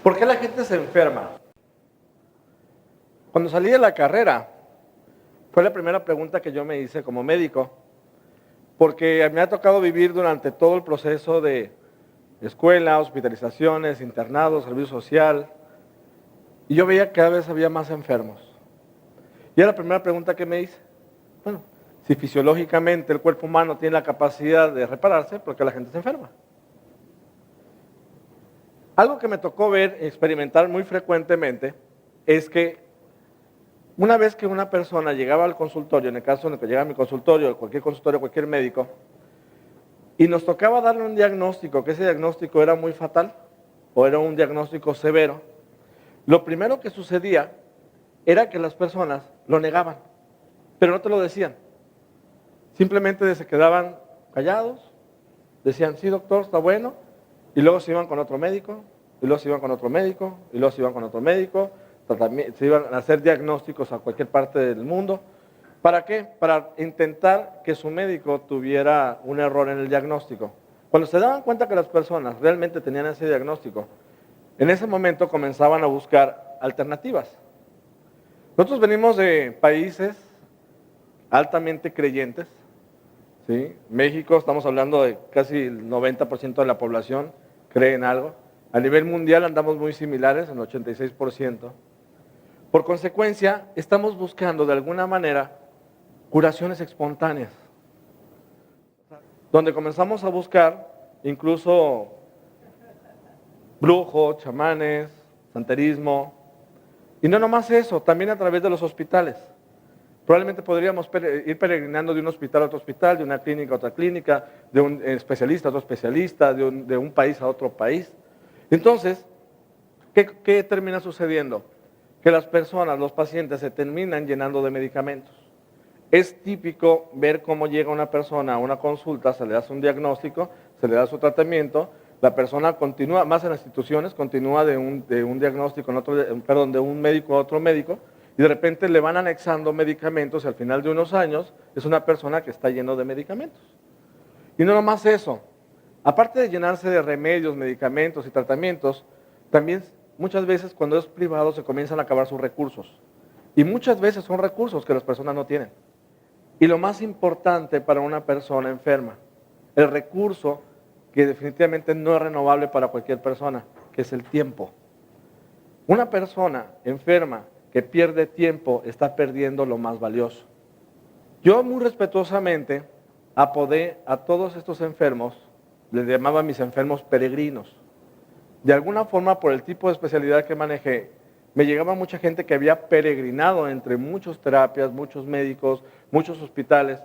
¿Por qué la gente se enferma? Cuando salí de la carrera, fue la primera pregunta que yo me hice como médico, porque me ha tocado vivir durante todo el proceso de escuela, hospitalizaciones, internados, servicio social, y yo veía que cada vez había más enfermos. Y era la primera pregunta que me hice. Bueno, si fisiológicamente el cuerpo humano tiene la capacidad de repararse, ¿por qué la gente se enferma? Algo que me tocó ver y experimentar muy frecuentemente es que una vez que una persona llegaba al consultorio, en el caso en el que llegaba a mi consultorio, cualquier consultorio, cualquier médico, y nos tocaba darle un diagnóstico, que ese diagnóstico era muy fatal o era un diagnóstico severo, lo primero que sucedía era que las personas lo negaban, pero no te lo decían. Simplemente se quedaban callados, decían, sí doctor, está bueno, y luego se iban con otro médico, y luego se iban con otro médico, y luego se iban con otro médico, se iban a hacer diagnósticos a cualquier parte del mundo. ¿Para qué? Para intentar que su médico tuviera un error en el diagnóstico. Cuando se daban cuenta que las personas realmente tenían ese diagnóstico, en ese momento comenzaban a buscar alternativas. Nosotros venimos de países altamente creyentes, ¿sí? México, estamos hablando de casi el 90% de la población cree en algo. A nivel mundial andamos muy similares, en el 86%. Por consecuencia, estamos buscando de alguna manera curaciones espontáneas, donde comenzamos a buscar incluso brujos, chamanes, santerismo, y no nomás eso, también a través de los hospitales. Probablemente podríamos ir peregrinando de un hospital a otro hospital, de una clínica a otra clínica, de un especialista a otro especialista, de un país a otro país. Entonces, ¿qué termina sucediendo? Que las personas, los pacientes, se terminan llenando de medicamentos. Es típico ver cómo llega una persona a una consulta, se le hace un diagnóstico, se le da su tratamiento, la persona continúa, más en las instituciones, continúa de un diagnóstico, de un médico a otro médico, y de repente le van anexando medicamentos y al final de unos años es una persona que está lleno de medicamentos. Y no nomás eso, aparte de llenarse de remedios, medicamentos y tratamientos, también muchas veces cuando es privado se comienzan a acabar sus recursos. Y muchas veces son recursos que las personas no tienen. Y lo más importante para una persona enferma, el recurso que definitivamente no es renovable para cualquier persona, que es el tiempo. Una persona enferma que pierde tiempo está perdiendo lo más valioso. Yo muy respetuosamente apodé a todos estos enfermos, les llamaba a mis enfermos peregrinos. De alguna forma, por el tipo de especialidad que manejé, me llegaba mucha gente que había peregrinado entre muchas terapias, muchos médicos, muchos hospitales,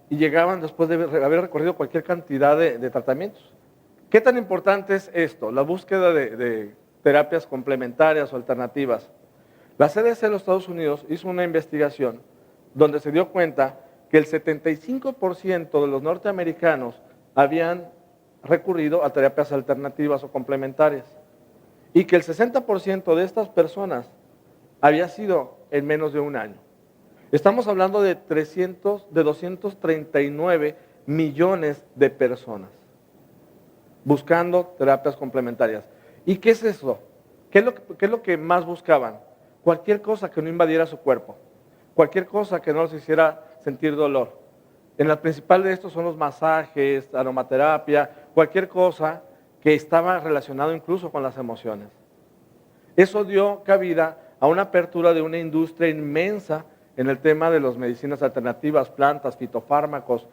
y llegaban después de haber recorrido cualquier cantidad de tratamientos. ¿Qué tan importante es esto? La búsqueda de terapias complementarias o alternativas. La CDC de los Estados Unidos hizo una investigación donde se dio cuenta que el 75% de los norteamericanos habían recurrido a terapias alternativas o complementarias y que el 60% de estas personas había sido en menos de un año. Estamos hablando de 239 millones de personas buscando terapias complementarias. ¿Y qué es eso? ¿Qué es lo que más buscaban? Cualquier cosa que no invadiera su cuerpo, cualquier cosa que no les hiciera sentir dolor. En la principal de estos son los masajes, aromaterapia, cualquier cosa que estaba relacionado incluso con las emociones. Eso dio cabida a una apertura de una industria inmensa en el tema de las medicinas alternativas, plantas, fitofármacos,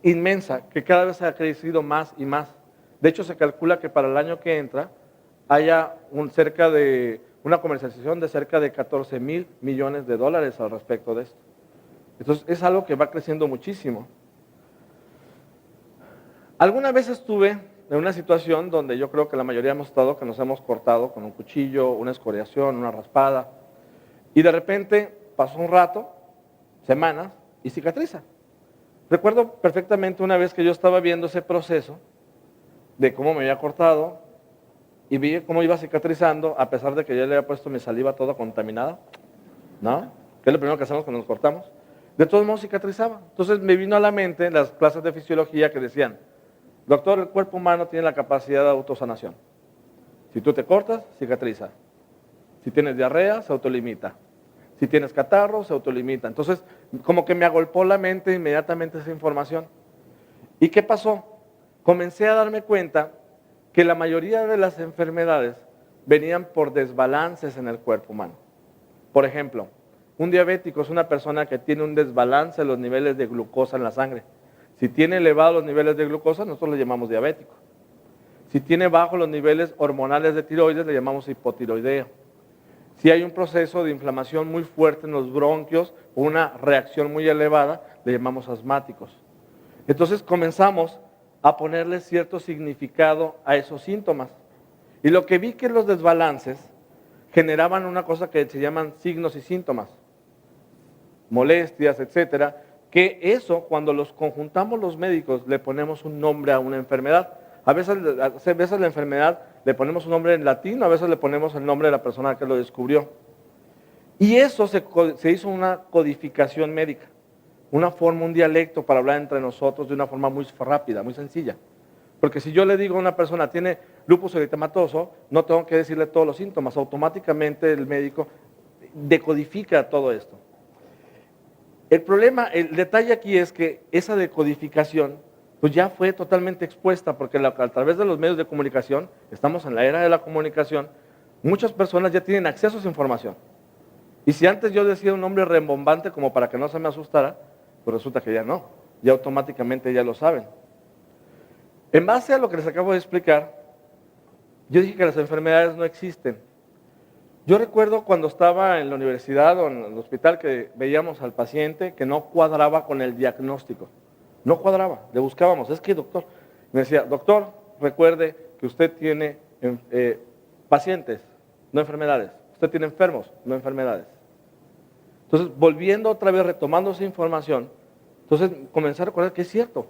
inmensa, que cada vez ha crecido más y más. De hecho, se calcula que para el año que entra haya una comercialización de cerca de 14,000 millones de dólares al respecto de esto. Entonces, es algo que va creciendo muchísimo. Alguna vez estuve en una situación donde yo creo que la mayoría hemos estado, que nos hemos cortado con un cuchillo, una escoriación, una raspada, y de repente pasó un rato, semanas, y cicatriza. Recuerdo perfectamente una vez que yo estaba viendo ese proceso de cómo me había cortado y vi cómo iba cicatrizando, a pesar de que yo le había puesto mi saliva toda contaminada, ¿no? Que es lo primero que hacemos cuando nos cortamos. De todos modos cicatrizaba. Entonces me vino a la mente las clases de fisiología que decían, doctor, el cuerpo humano tiene la capacidad de autosanación. Si tú te cortas, cicatriza. Si tienes diarrea, se autolimita. Si tienes catarro, se autolimita. Entonces, como que me agolpó la mente inmediatamente esa información. ¿Y qué pasó? Comencé a darme cuenta que la mayoría de las enfermedades venían por desbalances en el cuerpo humano. Por ejemplo, un diabético es una persona que tiene un desbalance en los niveles de glucosa en la sangre. Si tiene elevados los niveles de glucosa, nosotros le llamamos diabético. Si tiene bajos los niveles hormonales de tiroides, le llamamos hipotiroideo. Si hay un proceso de inflamación muy fuerte en los bronquios o una reacción muy elevada, le llamamos asmáticos. Entonces comenzamos a ponerle cierto significado a esos síntomas. Y lo que vi que los desbalances generaban una cosa que se llaman signos y síntomas, molestias, etcétera, que eso cuando los conjuntamos los médicos le ponemos un nombre a una enfermedad. A veces la enfermedad le ponemos un nombre en latín, a veces le ponemos el nombre de la persona que lo descubrió. Y eso se hizo una codificación médica, una forma, un dialecto para hablar entre nosotros de una forma muy rápida, muy sencilla. Porque si yo le digo a una persona tiene lupus eritematoso, no tengo que decirle todos los síntomas, automáticamente el médico decodifica todo esto. El problema, el detalle aquí es que esa decodificación pues ya fue totalmente expuesta, porque a través de los medios de comunicación, estamos en la era de la comunicación, muchas personas ya tienen acceso a esa información. Y si antes yo decía un nombre rembombante como para que no se me asustara, pues resulta que ya no, ya automáticamente ya lo saben. En base a lo que les acabo de explicar, yo dije que las enfermedades no existen. Yo recuerdo cuando estaba en la universidad o en el hospital que veíamos al paciente que no cuadraba con el diagnóstico. No cuadraba, le buscábamos, es que doctor, me decía, doctor, recuerde que usted tiene pacientes, no enfermedades. Usted tiene enfermos, no enfermedades. Entonces, volviendo otra vez, retomando esa información, entonces comencé a recordar que es cierto.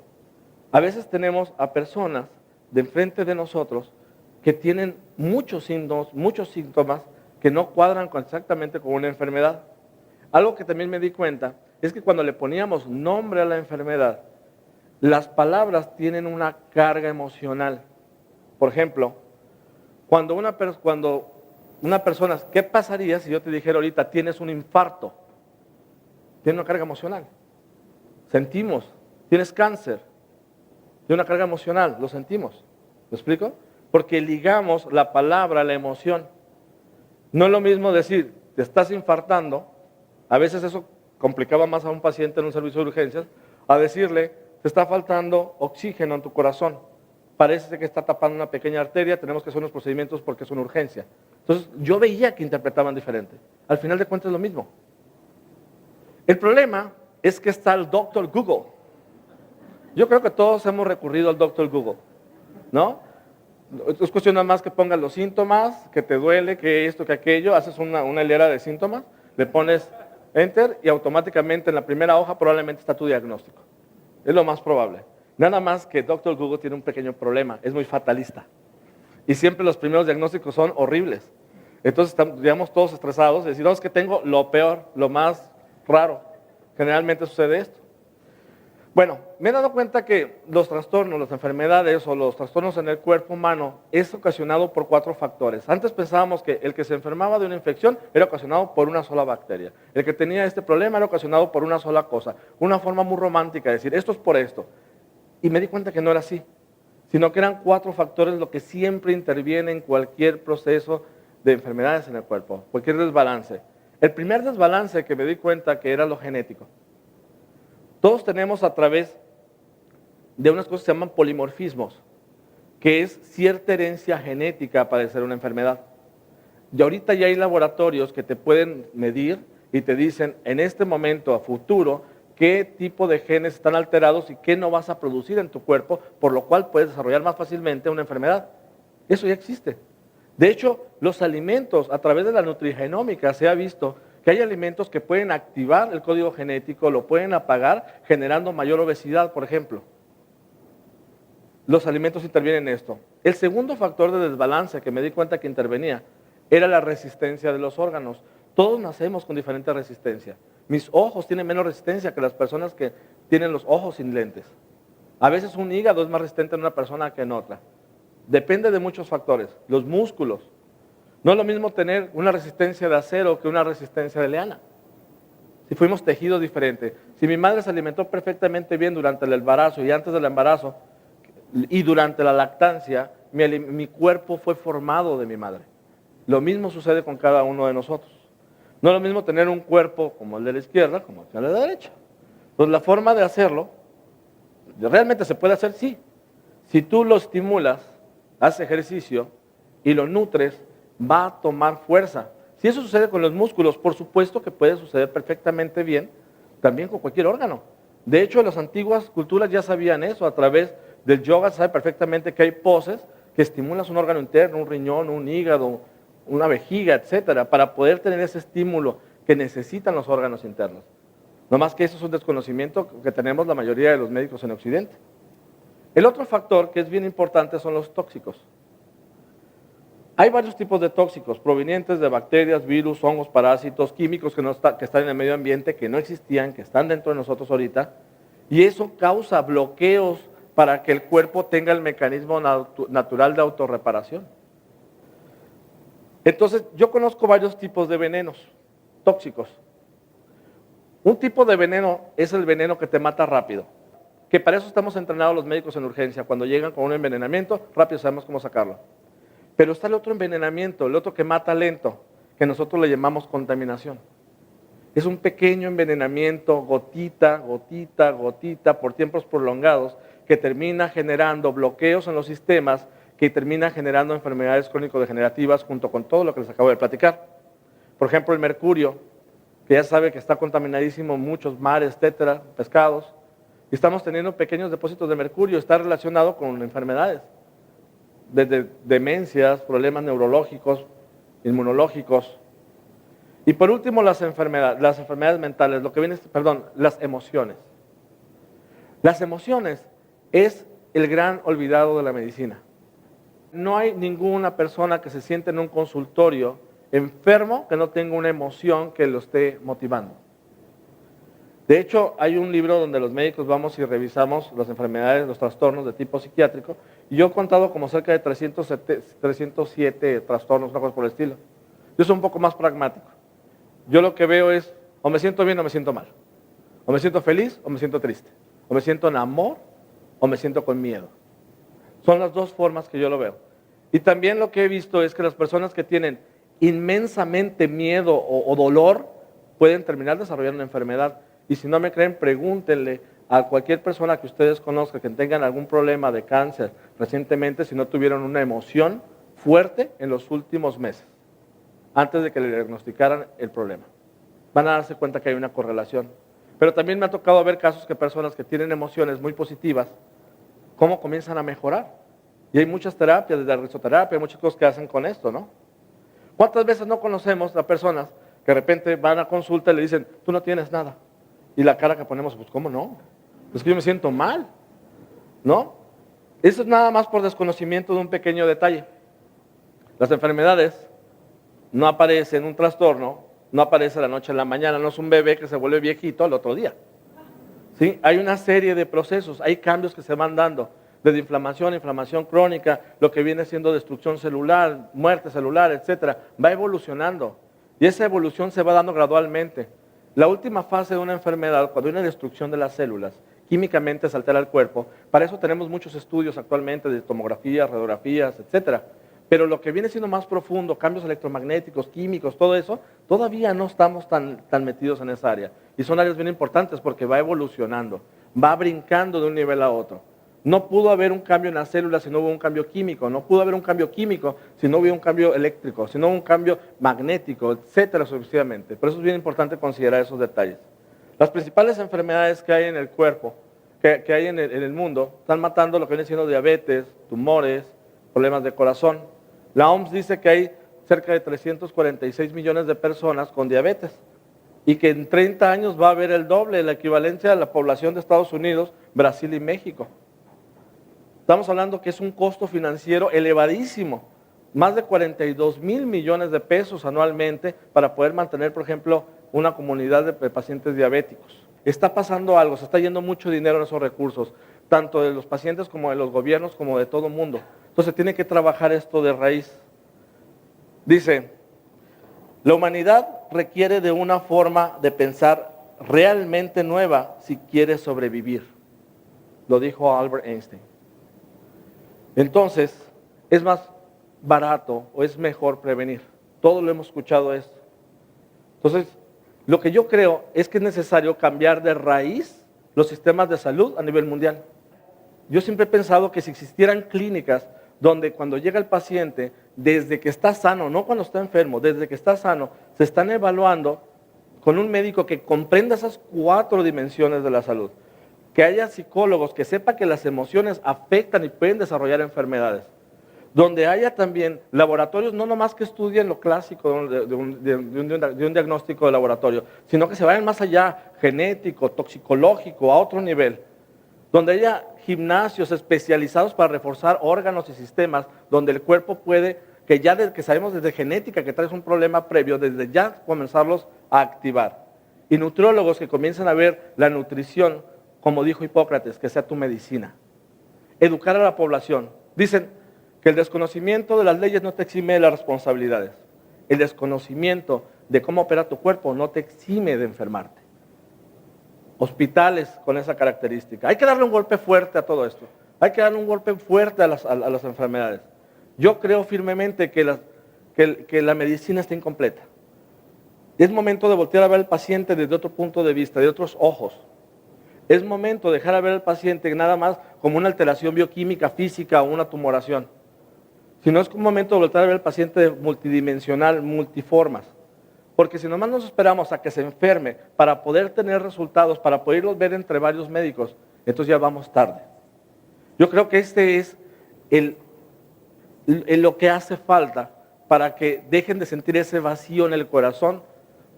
A veces tenemos a personas de enfrente de nosotros que tienen muchos síntomas que no cuadran exactamente con una enfermedad. Algo que también me di cuenta es que cuando le poníamos nombre a la enfermedad, las palabras tienen una carga emocional. Por ejemplo, cuando una persona, ¿qué pasaría si yo te dijera ahorita tienes un infarto? Tiene una carga emocional. Sentimos, tienes cáncer, tiene una carga emocional, lo sentimos. ¿Me explico? Porque ligamos la palabra a la emoción. No es lo mismo decir, te estás infartando, a veces eso complicaba más a un paciente en un servicio de urgencias, a decirle, te está faltando oxígeno en tu corazón, parece que está tapando una pequeña arteria, tenemos que hacer unos procedimientos porque es una urgencia. Entonces, yo veía que interpretaban diferente. Al final de cuentas es lo mismo. El problema es que está el Dr. Google. Yo creo que todos hemos recurrido al Dr. Google, ¿no? Es cuestión nada más que pongas los síntomas, que te duele, que esto, que aquello, haces una hilera de síntomas, le pones Enter y automáticamente en la primera hoja probablemente está tu diagnóstico. Es lo más probable. Nada más que Dr. Google tiene un pequeño problema, es muy fatalista. Y siempre los primeros diagnósticos son horribles. Entonces estamos, digamos, todos estresados y decimos, no, es que tengo lo peor, lo más raro. Generalmente sucede esto. Bueno, me he dado cuenta que los trastornos, las enfermedades o los trastornos en el cuerpo humano es ocasionado por 4 factores. Antes pensábamos que el que se enfermaba de una infección era ocasionado por una sola bacteria. El que tenía este problema era ocasionado por una sola cosa. Una forma muy romántica de decir, esto es por esto. Y me di cuenta que no era así, sino que eran 4 factores lo que siempre interviene en cualquier proceso de enfermedades en el cuerpo, cualquier desbalance. El primer desbalance que me di cuenta que era lo genético. Todos tenemos a través de unas cosas que se llaman polimorfismos, que es cierta herencia genética para padecer una enfermedad. Y ahorita ya hay laboratorios que te pueden medir y te dicen en este momento a futuro qué tipo de genes están alterados y qué no vas a producir en tu cuerpo, por lo cual puedes desarrollar más fácilmente una enfermedad. Eso ya existe. De hecho, los alimentos, a través de la nutrigenómica se ha visto que hay alimentos que pueden activar el código genético, lo pueden apagar, generando mayor obesidad, por ejemplo. Los alimentos intervienen en esto. El segundo factor de desbalance que me di cuenta que intervenía era la resistencia de los órganos. Todos nacemos con diferente resistencia. Mis ojos tienen menos resistencia que las personas que tienen los ojos sin lentes. A veces un hígado es más resistente en una persona que en otra. Depende de muchos factores. Los músculos. No es lo mismo tener una resistencia de acero que una resistencia de liana. Si fuimos tejidos diferentes. Si mi madre se alimentó perfectamente bien durante el embarazo y antes del embarazo y durante la lactancia, mi cuerpo fue formado de mi madre. Lo mismo sucede con cada uno de nosotros. No es lo mismo tener un cuerpo como el de la izquierda como el de la derecha. Entonces la forma de hacerlo, realmente se puede hacer, sí. Si tú lo estimulas, haces ejercicio y lo nutres, va a tomar fuerza. Si eso sucede con los músculos, por supuesto que puede suceder perfectamente bien también con cualquier órgano. De hecho, las antiguas culturas ya sabían eso. A través del yoga se sabe perfectamente que hay poses que estimulan un órgano interno, un riñón, un hígado, una vejiga, etcétera, para poder tener ese estímulo que necesitan los órganos internos. No más que eso es un desconocimiento que tenemos la mayoría de los médicos en Occidente. El otro factor que es bien importante son los tóxicos. Hay varios tipos de tóxicos provenientes de bacterias, virus, hongos, parásitos, químicos que están en el medio ambiente, que no existían, que están dentro de nosotros ahorita, y eso causa bloqueos para que el cuerpo tenga el mecanismo natural de autorreparación. Entonces, yo conozco varios tipos de venenos tóxicos. Un tipo de veneno es el veneno que te mata rápido, que para eso estamos entrenados los médicos en urgencia. Cuando llegan con un envenenamiento, rápido sabemos cómo sacarlo. Pero está el otro envenenamiento, el otro que mata lento, que nosotros le llamamos contaminación. Es un pequeño envenenamiento, gotita, gotita, gotita, por tiempos prolongados, que termina generando bloqueos en los sistemas, que termina generando enfermedades crónico-degenerativas junto con todo lo que les acabo de platicar. Por ejemplo, el mercurio, que ya sabe que está contaminadísimo en muchos mares, etcétera, pescados, y estamos teniendo pequeños depósitos de mercurio, está relacionado con enfermedades, desde demencias, problemas neurológicos, inmunológicos. Y por último, las enfermedades mentales, las emociones. Las emociones es el gran olvidado de la medicina. No hay ninguna persona que se siente en un consultorio enfermo que no tenga una emoción que lo esté motivando. De hecho, hay un libro donde los médicos vamos y revisamos las enfermedades, los trastornos de tipo psiquiátrico, y yo he contado como cerca de 307 trastornos, una cosa por el estilo. Yo soy un poco más pragmático. Yo lo que veo es, o me siento bien o me siento mal. O me siento feliz o me siento triste. O me siento en amor o me siento con miedo. Son las dos formas que yo lo veo. Y también lo que he visto es que las personas que tienen inmensamente miedo o dolor pueden terminar desarrollando una enfermedad. Y si no me creen, pregúntenle a cualquier persona que ustedes conozcan que tengan algún problema de cáncer recientemente si no tuvieron una emoción fuerte en los últimos meses, antes de que le diagnosticaran el problema. Van a darse cuenta que hay una correlación. Pero también me ha tocado ver casos que personas que tienen emociones muy positivas, cómo comienzan a mejorar. Y hay muchas terapias, desde la risoterapia, muchas cosas que hacen con esto, ¿no? ¿Cuántas veces no conocemos a personas que de repente van a consulta y le dicen, tú no tienes nada? Y la cara que ponemos, pues ¿cómo no? Es que yo me siento mal, ¿no? Eso es nada más por desconocimiento de un pequeño detalle. Las enfermedades no aparecen, un trastorno no aparece de la noche a la mañana, no es un bebé que se vuelve viejito al otro día. ¿Sí? Hay una serie de procesos, hay cambios que se van dando, desde inflamación, inflamación crónica, lo que viene siendo destrucción celular, muerte celular, etcétera, va evolucionando. Y esa evolución se va dando gradualmente. La última fase de una enfermedad, cuando hay una destrucción de las células, químicamente se altera el cuerpo. Para eso tenemos muchos estudios actualmente de tomografías, radiografías, etcétera. Pero lo que viene siendo más profundo, cambios electromagnéticos, químicos, todo eso, todavía no estamos tan metidos en esa área. Y son áreas bien importantes porque va evolucionando, va brincando de un nivel a otro. No pudo haber un cambio en las células si no hubo un cambio químico, no pudo haber un cambio químico si no hubo un cambio eléctrico, si no hubo un cambio magnético, etcétera, sucesivamente. Por eso es bien importante considerar esos detalles. Las principales enfermedades que hay en el cuerpo, que hay en el mundo, están matando lo que viene siendo diabetes, tumores, problemas de corazón. La OMS dice que hay cerca de 346 millones de personas con diabetes y que en 30 años va a haber el doble, la equivalencia a la población de Estados Unidos, Brasil y México. Estamos hablando que es un costo financiero elevadísimo, más de 42 mil millones de pesos anualmente para poder mantener, por ejemplo, una comunidad de pacientes diabéticos. Está pasando algo, se está yendo mucho dinero en esos recursos, tanto de los pacientes como de los gobiernos, como de todo el mundo. Entonces tiene que trabajar esto de raíz. Dice, la humanidad requiere de una forma de pensar realmente nueva si quiere sobrevivir. Lo dijo Albert Einstein. Entonces, es más barato o es mejor prevenir. Todos lo hemos escuchado esto. Entonces, lo que yo creo es que es necesario cambiar de raíz los sistemas de salud a nivel mundial. Yo siempre he pensado que si existieran clínicas donde cuando llega el paciente, desde que está sano, no cuando está enfermo, desde que está sano, se están evaluando con un médico que comprenda esas 4 dimensiones de la salud. Que haya psicólogos que sepan que las emociones afectan y pueden desarrollar enfermedades. Donde haya también laboratorios, no nomás que estudien lo clásico de un diagnóstico de laboratorio, sino que se vayan más allá, genético, toxicológico, a otro nivel. Donde haya gimnasios especializados para reforzar órganos y sistemas, donde el cuerpo puede, que sabemos desde genética que traes un problema previo, desde ya comenzarlos a activar. Y nutriólogos que comiencen a ver la nutrición, como dijo Hipócrates, que sea tu medicina. Educar a la población. Dicen que el desconocimiento de las leyes no te exime de las responsabilidades. El desconocimiento de cómo opera tu cuerpo no te exime de enfermarte. Hospitales con esa característica. Hay que darle un golpe fuerte a todo esto. Hay que darle un golpe fuerte a las enfermedades. Yo creo firmemente que la medicina está incompleta. Es momento de voltear a ver al paciente desde otro punto de vista, de otros ojos. Es momento de dejar de ver al paciente nada más como una alteración bioquímica, física o una tumoración. Sino es un momento de voltear a ver al paciente multidimensional, multiformas. Porque si nomás nos esperamos a que se enferme para poder tener resultados, para poderlos ver entre varios médicos, entonces ya vamos tarde. Yo creo que este es lo que hace falta para que dejen de sentir ese vacío en el corazón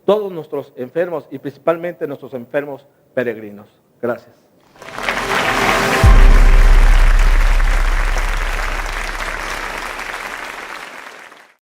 todos nuestros enfermos y principalmente nuestros enfermos peregrinos. Gracias.